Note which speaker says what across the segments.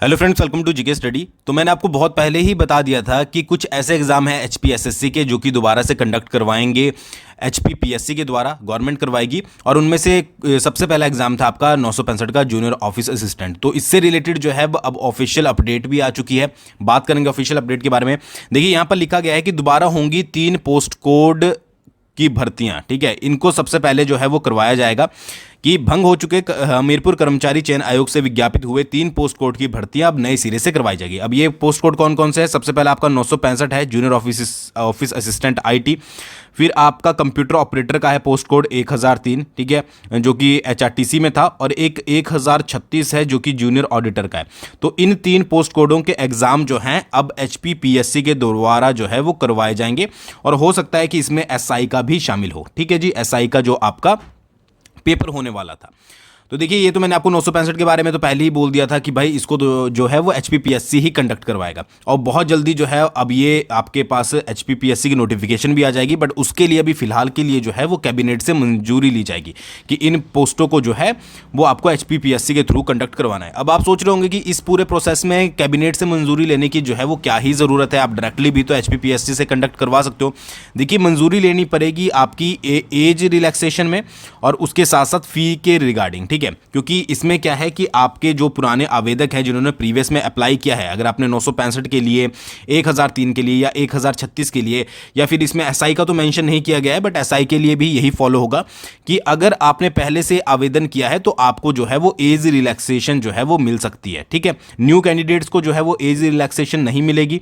Speaker 1: Hello friends, welcome to GK study. तो मैंने आपको बहुत पहले ही बता दिया था कि कुछ ऐसे एग्जाम हैं एचपीएसएससी के जो कि दोबारा से कंडक्ट करवाएंगे एचपीपीएससी के द्वारा, गवर्नमेंट करवाएगी। और उनमें से सबसे पहला एग्जाम था आपका 965 का जूनियर ऑफिस असिस्टेंट। तो इससे रिलेटेड जो है अब ऑफिशियल अपडेट भी आ चुकी है। बात करेंगे ऑफिशियल अपडेट के बारे में। देखिए, यहाँ पर लिखा गया है कि दोबारा होंगी 3 पोस्ट कोड की भर्तियां। ठीक है, इनको सबसे पहले जो है वो करवाया जाएगा कि भंग हो चुके हमीरपुर कर्मचारी चयन आयोग से विज्ञापित हुए 3 पोस्ट कोड की भर्तियां अब नए सिरे से करवाई जाएगी। अब ये पोस्ट कोड कौन कौन से है? सबसे पहला आपका 965 है, जूनियर ऑफिस असिस्टेंट आईटी। फिर आपका कंप्यूटर ऑपरेटर का है पोस्ट कोड 1003, ठीक है, जो कि एचआरटीसी में था। और एक 1036 है जो कि जूनियर ऑडिटर का है। तो इन 3 पोस्ट कोडों के एग्जाम जो हैं अब एचपीपीएससी के द्वारा जो है वो करवाए जाएंगे। और हो सकता है कि इसमें एसआई का भी शामिल हो। ठीक है जी, एसआई का जो आपका पेपर होने वाला था। तो देखिए, ये तो मैंने आपको 965 के बारे में तो पहले ही बोल दिया था कि भाई इसको तो जो है वो एचपीपीएससी ही कंडक्ट करवाएगा। और बहुत जल्दी जो है अब ये आपके पास एचपीपीएससी की नोटिफिकेशन भी आ जाएगी। बट उसके लिए अभी फिलहाल के लिए जो है वो कैबिनेट से मंजूरी ली जाएगी कि इन पोस्टों को जो है वो आपको एचपीपीएससी के थ्रू कंडक्ट करवाना है। अब आप सोच रहे होंगे कि इस पूरे प्रोसेस में कैबिनेट से मंजूरी लेने की जो है वो क्या ही ज़रूरत है, आप डायरेक्टली भी तो एचपीपीएससी से कंडक्ट करवा सकते हो। देखिए, मंजूरी लेनी पड़ेगी आपकी एज रिलैक्सेशन में और उसके साथ साथ फी के रिगार्डिंग। ठीक है, क्योंकि इसमें क्या है कि आपके जो पुराने आवेदक हैं जिन्होंने प्रीवियस में अप्लाई किया है, अगर आपने 965 के लिए, 1003 के लिए या 1036 के लिए, या फिर इसमें एसआई का तो मेंशन नहीं किया गया है, बट एसआई के लिए भी यही फॉलो होगा कि अगर आपने पहले से आवेदन किया है तो आपको जो है वो एज रिलैक्सेशन जो है वो मिल सकती है। ठीक है, न्यू कैंडिडेट्स को जो है वो एज रिलैक्सेशन नहीं मिलेगी।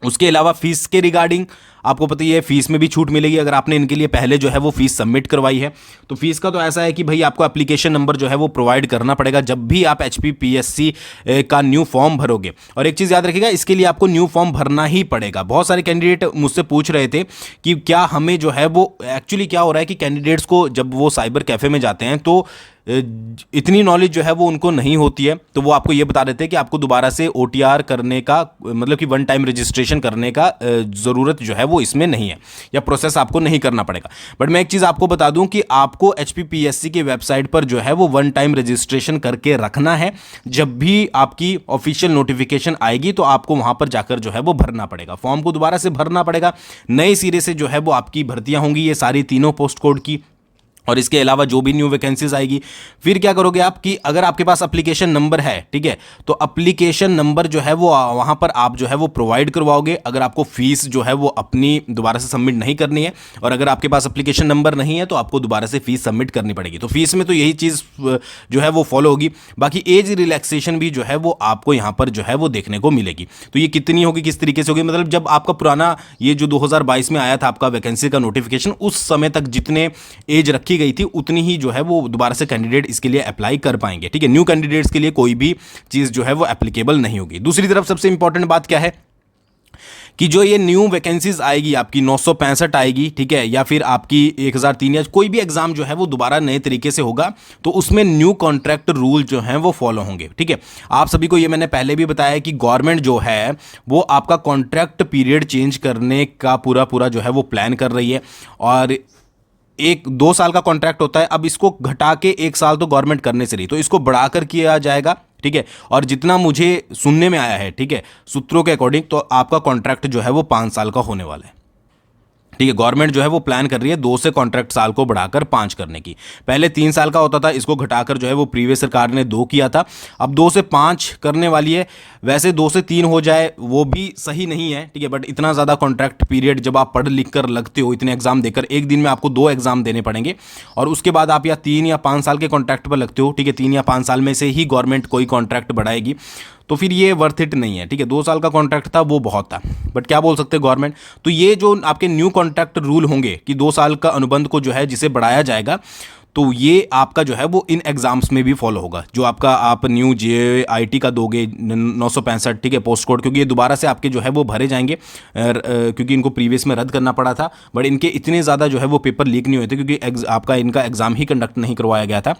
Speaker 1: उसके अलावा फीस के रिगार्डिंग आपको पता ही है, फीस में भी छूट मिलेगी अगर आपने इनके लिए पहले जो है वो फीस सबमिट करवाई है। तो फीस का तो ऐसा है कि भाई आपको एप्लीकेशन नंबर जो है वो प्रोवाइड करना पड़ेगा जब भी आप एचपीपीएससी का न्यू फॉर्म भरोगे। और एक चीज़ याद रखिएगा, इसके लिए आपको न्यू फॉर्म भरना ही पड़ेगा। बहुत सारे कैंडिडेट मुझसे पूछ रहे थे कि क्या हमें जो है वो, एक्चुअली क्या हो रहा है कि कैंडिडेट्स को जब वो साइबर कैफ़े में जाते हैं तो इतनी नॉलेज जो है वो उनको नहीं होती है। तो वो आपको ये बता देते हैं कि आपको दोबारा से ओटीआर करने का, मतलब कि वन टाइम रजिस्ट्रेशन करने का ज़रूरत जो है वो इसमें नहीं है, या प्रोसेस आपको नहीं करना पड़ेगा। बट मैं एक चीज़ आपको बता दूं कि आपको एचपीपीएससी के वेबसाइट पर जो है वो वन टाइम रजिस्ट्रेशन करके रखना है। जब भी आपकी ऑफिशियल नोटिफिकेशन आएगी तो आपको वहां पर जाकर जो है वो भरना पड़ेगा, फॉर्म को दोबारा से भरना पड़ेगा। नए सिरे से जो है वो आपकी भर्तियां होंगी, ये सारी तीनों पोस्ट कोड की। और इसके अलावा जो भी न्यू वैकेंसीज आएगी, फिर क्या करोगे आप कि अगर आपके पास एप्लीकेशन नंबर है, ठीक है, तो एप्लीकेशन नंबर जो है वो वहां पर आप जो है वो प्रोवाइड करवाओगे। अगर आपको फीस जो है वो अपनी दोबारा से सबमिट नहीं करनी है, और अगर आपके पास एप्लीकेशन नंबर नहीं है तो आपको दोबारा से फीस सबमिट करनी पड़ेगी। तो फीस में तो यही चीज़ जो है वो फॉलो होगी। बाकी एज रिलैक्सेशन भी जो है वो आपको यहाँ पर जो है वो देखने को मिलेगी। तो ये कितनी होगी, किस तरीके से होगी, मतलब जब आपका पुराना ये जो 2022 में आया था आपका वैकेंसी का नोटिफिकेशन, उस समय तक जितने एज रखी गई थी उतनी ही जो है वो दोबारा से कैंडिडेट इसके लिए अप्लाई कर पाएंगे। ठीक है, न्यू कैंडिडेट्स के लिए कोई भी चीज जो है वो एप्लीकेबल नहीं होगी। दूसरी तरफ सबसे इंपॉर्टेंट बात क्या है कि जो ये न्यू वैकेंसीज आएगी, आपकी 965 आएगी, ठीक है, या फिर आपकी 1003, या कोई भी एग्जाम जो है वो दोबारा नए तरीके से होगा, तो उसमें न्यू कॉन्ट्रैक्ट रूल जो हैं वो फॉलो होंगे। ठीक है, आप सभी को ये मैंने पहले भी बताया कि गवर्नमेंट जो है वो आपका कॉन्ट्रैक्ट पीरियड चेंज करने का पूरा जो है वो प्लान कर रही है। और 2 साल का कॉन्ट्रैक्ट होता है, अब इसको घटा के 1 साल तो गवर्नमेंट करने से रही, तो इसको बढ़ाकर किया जाएगा। ठीक है, और जितना मुझे सुनने में आया है, ठीक है, सूत्रों के अकॉर्डिंग, तो आपका कॉन्ट्रैक्ट जो है वो 5 साल का होने वाला है। ठीक है, गवर्नमेंट जो है वो प्लान कर रही है 2 से कॉन्ट्रैक्ट साल को बढ़ाकर 5 करने की। पहले 3 साल का होता था, इसको घटाकर जो है वो प्रीवियस सरकार ने 2 किया था, अब 2 से 5 करने वाली है। वैसे 2 से 3 हो जाए वो भी सही नहीं है, ठीक है, बट इतना ज़्यादा कॉन्ट्रैक्ट पीरियड जब आप पढ़ लिख कर लगते हो, इतने एग्जाम देकर, एक दिन में आपको 2 एग्जाम देने पड़ेंगे, और उसके बाद आप या 3 या 5 साल के कॉन्ट्रैक्ट पर लगते हो। ठीक है, 3 या 5 साल में से ही गवर्नमेंट कोई कॉन्ट्रैक्ट बढ़ाएगी, तो फिर ये वर्थ इट नहीं है। ठीक है, 2 साल का कॉन्ट्रैक्ट था वो बहुत था, बट क्या बोल सकते हैं गवर्नमेंट। तो ये जो आपके न्यू कॉन्ट्रैक्ट रूल होंगे कि 2 साल का अनुबंध को जो है जिसे बढ़ाया जाएगा, तो ये आपका जो है वो इन एग्जाम्स में भी फॉलो होगा। जो आपका आप न्यू जेआईटी का दोगे 965, ठीक है, पोस्ट कोड, क्योंकि ये दोबारा से आपके जो है वो भरे जाएंगे, क्योंकि इनको प्रीवियस में रद्द करना पड़ा था, बट इनके इतने ज़्यादा जो है वो पेपर लीक नहीं हुए थे क्योंकि आपका इनका एग्जाम ही कंडक्ट नहीं करवाया गया था।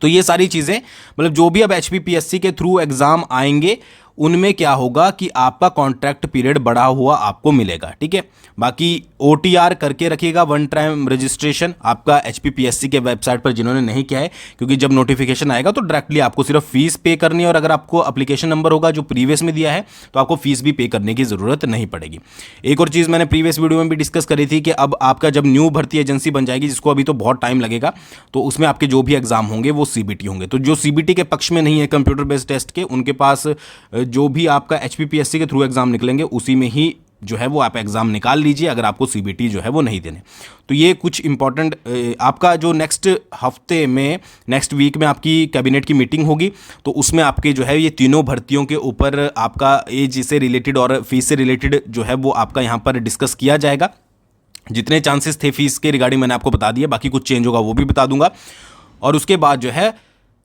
Speaker 1: तो ये सारी चीज़ें, मतलब जो भी अब एचपीपीएससी के थ्रू एग्ज़ाम आएंगे उनमें क्या होगा कि आपका कॉन्ट्रैक्ट पीरियड बढ़ा हुआ आपको मिलेगा, ठीक है। बाकी OTR करके रखिएगा, वन टाइम रजिस्ट्रेशन, आपका HPPSC के वेबसाइट पर जिन्होंने नहीं किया है, क्योंकि जब नोटिफिकेशन आएगा तो डायरेक्टली आपको सिर्फ फीस पे करनी है, और अगर आपको एप्लीकेशन नंबर होगा जो प्रीवियस में दिया है तो आपको फीस भी पे करने की ज़रूरत नहीं पड़ेगी। एक और चीज़ मैंने प्रीवियस वीडियो में भी डिस्कस करी थी कि अब आपका जब न्यू भर्ती एजेंसी बन जाएगी, जिसको अभी तो बहुत टाइम लगेगा, तो उसमें आपके जो भी एग्जाम होंगे वो CBT होंगे। तो जो CBT के पक्ष में नहीं है कंप्यूटर बेस्ड टेस्ट के, उनके पास जो भी आपका HPPSC के थ्रू एग्जाम निकलेंगे उसी में ही जो है वो आप एग्जाम निकाल लीजिए, अगर आपको CBT जो है वो नहीं देने। तो ये कुछ इंपॉर्टेंट, आपका जो नेक्स्ट हफ्ते में, नेक्स्ट वीक में आपकी कैबिनेट की मीटिंग होगी, तो उसमें आपके जो है ये तीनों भर्तियों के ऊपर आपका एज से रिलेटेड और फीस से रिलेटेड जो है वो आपका यहाँ पर डिस्कस किया जाएगा। जितने चांसेस थे फीस के रिगार्डिंग मैंने आपको बता दिया, बाकी कुछ चेंज होगा वो भी बता दूंगा। और उसके बाद जो है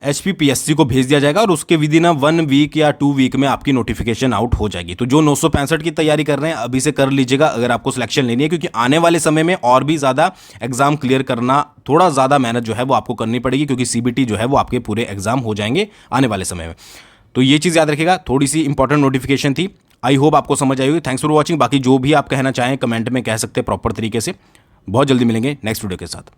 Speaker 1: HPPSC को भेज दिया जाएगा, और उसके विद इन 1 वीक या 2 वीक में आपकी नोटिफिकेशन आउट हो जाएगी। तो जो 965 की तैयारी कर रहे हैं अभी से कर लीजिएगा, अगर आपको सिलेक्शन लेनी है, क्योंकि आने वाले समय में और भी ज़्यादा एग्जाम क्लियर करना, थोड़ा ज़्यादा मेहनत जो है वो आपको करनी पड़ेगी, क्योंकि CBT जो है वो आपके पूरे एग्जाम हो जाएंगे आने वाले समय में। तो ये चीज़ याद रखिएगा, थोड़ी सी इंपॉर्टेंट नोटिफिकेशन थी। आई होप आपको समझ आई होगी। Thanks for watching. बाकी जो भी आप कहना चाहें कमेंट में कह सकते हैं प्रॉपर तरीके से। बहुत जल्दी मिलेंगे नेक्स्ट वीडियो के साथ।